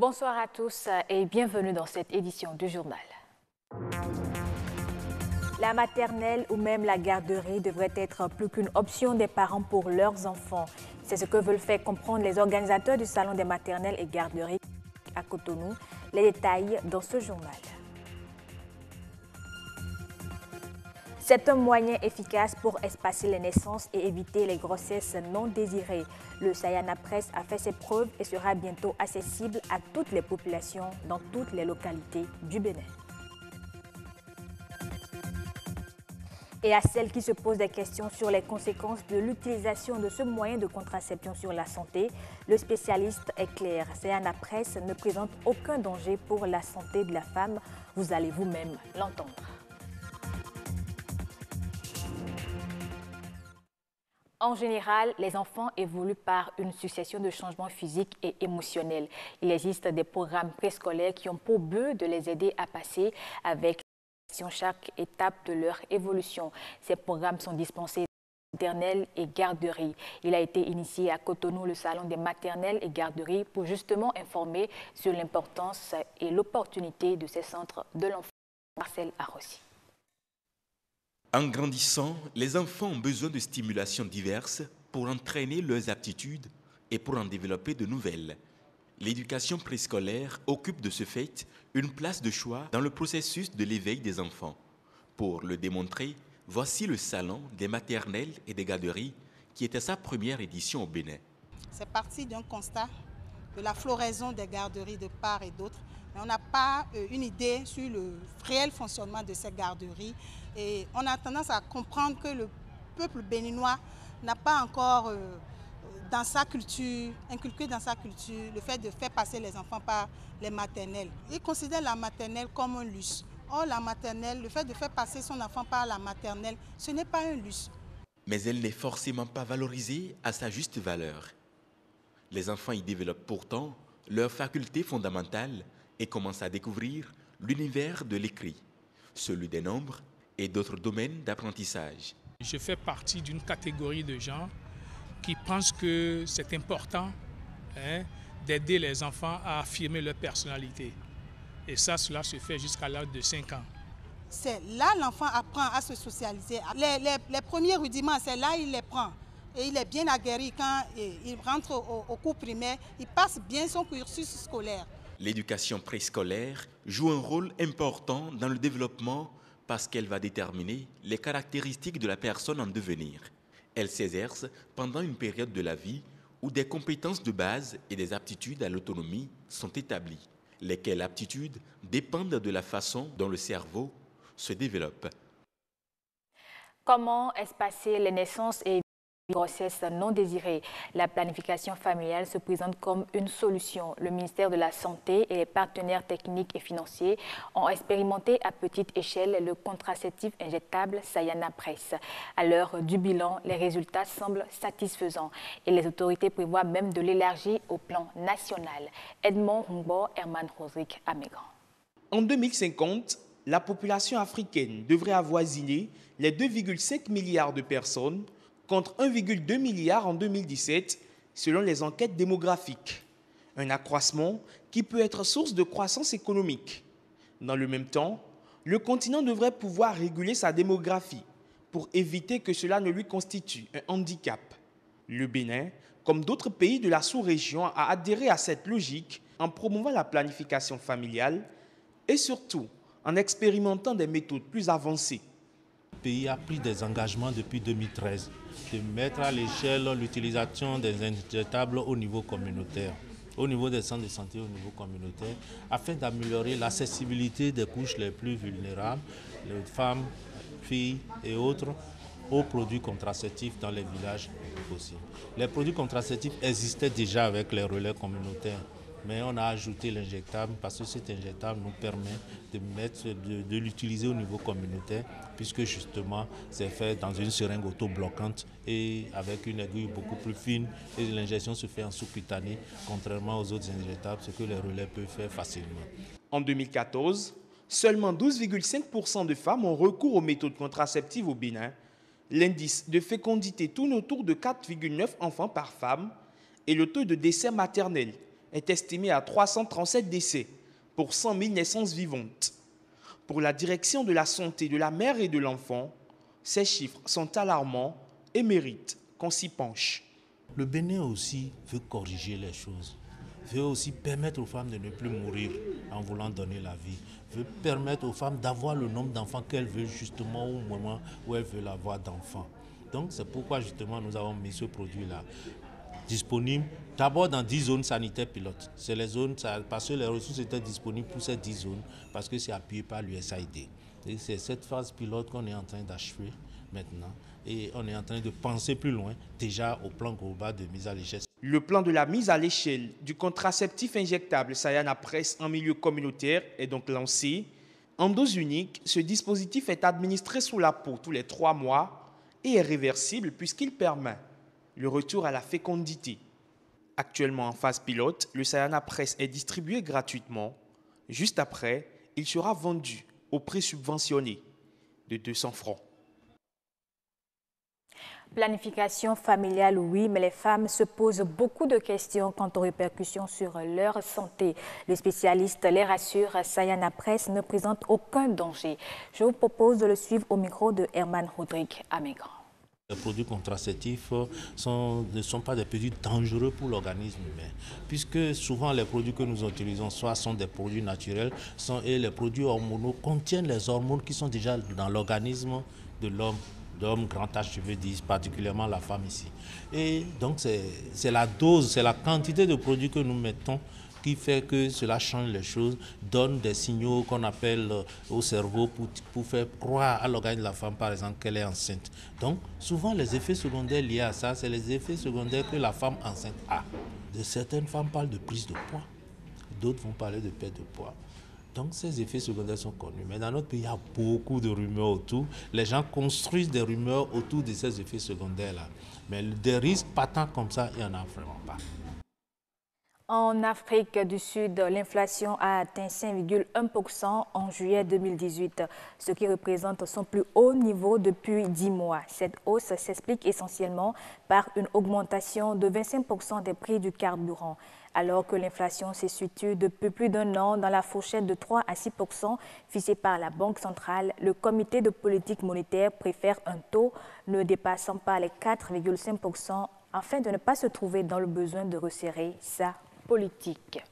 Bonsoir à tous et bienvenue dans cette édition du journal. La maternelle ou même la garderie devrait être plus qu'une option des parents pour leurs enfants. C'est ce que veulent faire comprendre les organisateurs du Salon des maternelles et garderies à Cotonou. Les détails dans ce journal. C'est un moyen efficace pour espacer les naissances et éviter les grossesses non désirées. Le Sayana Press a fait ses preuves et sera bientôt accessible à toutes les populations dans toutes les localités du Bénin. Et à celles qui se posent des questions sur les conséquences de l'utilisation de ce moyen de contraception sur la santé, le spécialiste est clair. Sayana Press ne présente aucun danger pour la santé de la femme. Vous allez vous-même l'entendre. En général, les enfants évoluent par une succession de changements physiques et émotionnels. Il existe des programmes préscolaires qui ont pour but de les aider à passer avec chaque étape de leur évolution. Ces programmes sont dispensés maternelles et garderies. Il a été initié à Cotonou le salon des maternelles et garderies pour justement informer sur l'importance et l'opportunité de ces centres de l'enfant. Marcel Arrossi. En grandissant, les enfants ont besoin de stimulations diverses pour entraîner leurs aptitudes et pour en développer de nouvelles. L'éducation préscolaire occupe de ce fait une place de choix dans le processus de l'éveil des enfants. Pour le démontrer, voici le salon des maternelles et des garderies qui était sa première édition au Bénin. C'est parti d'un constat de la floraison des garderies de part et d'autre. Mais on n'a pas une idée sur le réel fonctionnement de ces garderies. Et on a tendance à comprendre que le peuple béninois n'a pas encore dans sa culture, inculqué dans sa culture, le fait de faire passer les enfants par les maternelles. Il considère la maternelle comme un luxe. Or, la maternelle, le fait de faire passer son enfant par la maternelle, ce n'est pas un luxe. Mais elle n'est forcément pas valorisée à sa juste valeur. Les enfants y développent pourtant leurs facultés fondamentales et commencent à découvrir l'univers de l'écrit, celui des nombres et d'autres domaines d'apprentissage. Je fais partie d'une catégorie de gens qui pensent que c'est important d'aider les enfants à affirmer leur personnalité. Et ça, cela se fait jusqu'à l'âge de 5 ans. C'est là l'enfant apprend à se socialiser. Les premiers rudiments, c'est là il les prend. Et il est bien aguerri quand il rentre au cours primaire, il passe bien son cursus scolaire. L'éducation préscolaire joue un rôle important dans le développement parce qu'elle va déterminer les caractéristiques de la personne en devenir. Elle s'exerce pendant une période de la vie où des compétences de base et des aptitudes à l'autonomie sont établies, lesquelles aptitudes dépendent de la façon dont le cerveau se développe. Comment espacer les naissances et grossesse non désirée? La planification familiale se présente comme une solution. Le ministère de la Santé et les partenaires techniques et financiers ont expérimenté à petite échelle le contraceptif injectable Sayana Press. À l'heure du bilan, les résultats semblent satisfaisants et les autorités prévoient même de l'élargir au plan national. Edmond Humbo, Herman Rosrick, Amégan. En 2050, la population africaine devrait avoisiner les 2,5 milliards de personnes contre 1,2 milliard en 2017, selon les enquêtes démographiques. Un accroissement qui peut être source de croissance économique. Dans le même temps, le continent devrait pouvoir réguler sa démographie pour éviter que cela ne lui constitue un handicap. Le Bénin, comme d'autres pays de la sous-région, a adhéré à cette logique en promouvant la planification familiale et surtout en expérimentant des méthodes plus avancées. Le pays a pris des engagements depuis 2013 de mettre à l'échelle l'utilisation des injectables au niveau communautaire, au niveau des centres de santé, au niveau communautaire, afin d'améliorer l'accessibilité des couches les plus vulnérables, les femmes, filles et autres, aux produits contraceptifs dans les villages possibles. Les produits contraceptifs existaient déjà avec les relais communautaires, mais on a ajouté l'injectable parce que cet injectable nous permet de l'utiliser au niveau communautaire, puisque justement c'est fait dans une seringue autobloquante et avec une aiguille beaucoup plus fine, et l'injection se fait en sous-cutané, contrairement aux autres injectables, ce que les relais peuvent faire facilement. En 2014, seulement 12,5% de femmes ont recours aux méthodes contraceptives au Bénin. L'indice de fécondité tourne autour de 4,9 enfants par femme et le taux de décès maternel est estimé à 337 décès pour 100 000 naissances vivantes. Pour la direction de la santé de la mère et de l'enfant, ces chiffres sont alarmants et méritent qu'on s'y penche. Le Bénin aussi veut corriger les choses, veut aussi permettre aux femmes de ne plus mourir en voulant donner la vie, veut permettre aux femmes d'avoir le nombre d'enfants qu'elles veulent justement au moment où elles veulent avoir d'enfants. Donc c'est pourquoi justement nous avons mis ce produit-là disponible d'abord dans 10 zones sanitaires pilotes. C'est les zones, parce que les ressources étaient disponibles pour ces 10 zones, parce que c'est appuyé par l'USAID. Et c'est cette phase pilote qu'on est en train d'achever maintenant. Et on est en train de penser plus loin, déjà au plan global de mise à l'échelle. Le plan de la mise à l'échelle du contraceptif injectable Sayana Presse en milieu communautaire est donc lancé. En dose unique, ce dispositif est administré sous la peau tous les 3 mois et est réversible puisqu'il permet le retour à la fécondité. Actuellement en phase pilote, le Sayana Presse est distribué gratuitement. Juste après, il sera vendu au prix subventionné de 200 francs. Planification familiale, oui, mais les femmes se posent beaucoup de questions quant aux répercussions sur leur santé. Le spécialiste les rassure, Sayana Presse ne présente aucun danger. Je vous propose de le suivre au micro de Herman Rodrigue Amégrand. Les produits contraceptifs ne sont pas des produits dangereux pour l'organisme humain, puisque souvent les produits que nous utilisons soit sont des produits naturels, et les produits hormonaux contiennent les hormones qui sont déjà dans l'organisme de l'homme. D'hommes grand âge, je veux dire, particulièrement la femme ici. Et donc c'est la dose, c'est la quantité de produits que nous mettons qui fait que cela change les choses, donne des signaux qu'on appelle au cerveau pour faire croire à l'organe de la femme, par exemple, qu'elle est enceinte. Donc, souvent, les effets secondaires liés à ça, c'est les effets secondaires que la femme enceinte a. Certaines femmes parlent de prise de poids, d'autres vont parler de perte de poids. Donc, ces effets secondaires sont connus. Mais dans notre pays, il y a beaucoup de rumeurs autour. Les gens construisent des rumeurs autour de ces effets secondaires-là. Mais des risques patents comme ça, il n'y en a vraiment pas. En Afrique du Sud, l'inflation a atteint 5,1% en juillet 2018, ce qui représente son plus haut niveau depuis 10 mois. Cette hausse s'explique essentiellement par une augmentation de 25% des prix du carburant. Alors que l'inflation se situe depuis plus d'un an dans la fourchette de 3 à 6% fixée par la Banque centrale, le comité de politique monétaire préfère un taux ne dépassant pas les 4,5% afin de ne pas se trouver dans le besoin de resserrer sa politique.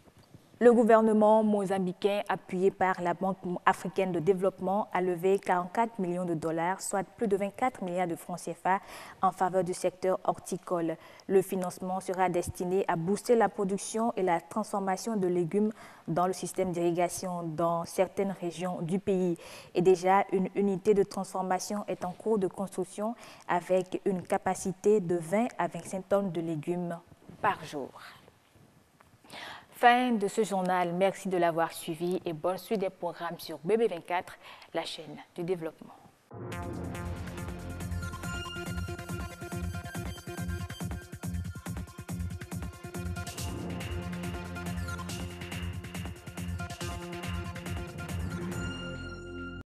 Le gouvernement mozambicain, appuyé par la Banque africaine de développement, a levé 44 millions de dollars, soit plus de 24 milliards de francs CFA, en faveur du secteur horticole. Le financement sera destiné à booster la production et la transformation de légumes dans le système d'irrigation dans certaines régions du pays. Et déjà, une unité de transformation est en cours de construction avec une capacité de 20 à 25 tonnes de légumes par jour. Fin de ce journal. Merci de l'avoir suivi et bonne suite des programmes sur BB24, la chaîne du développement.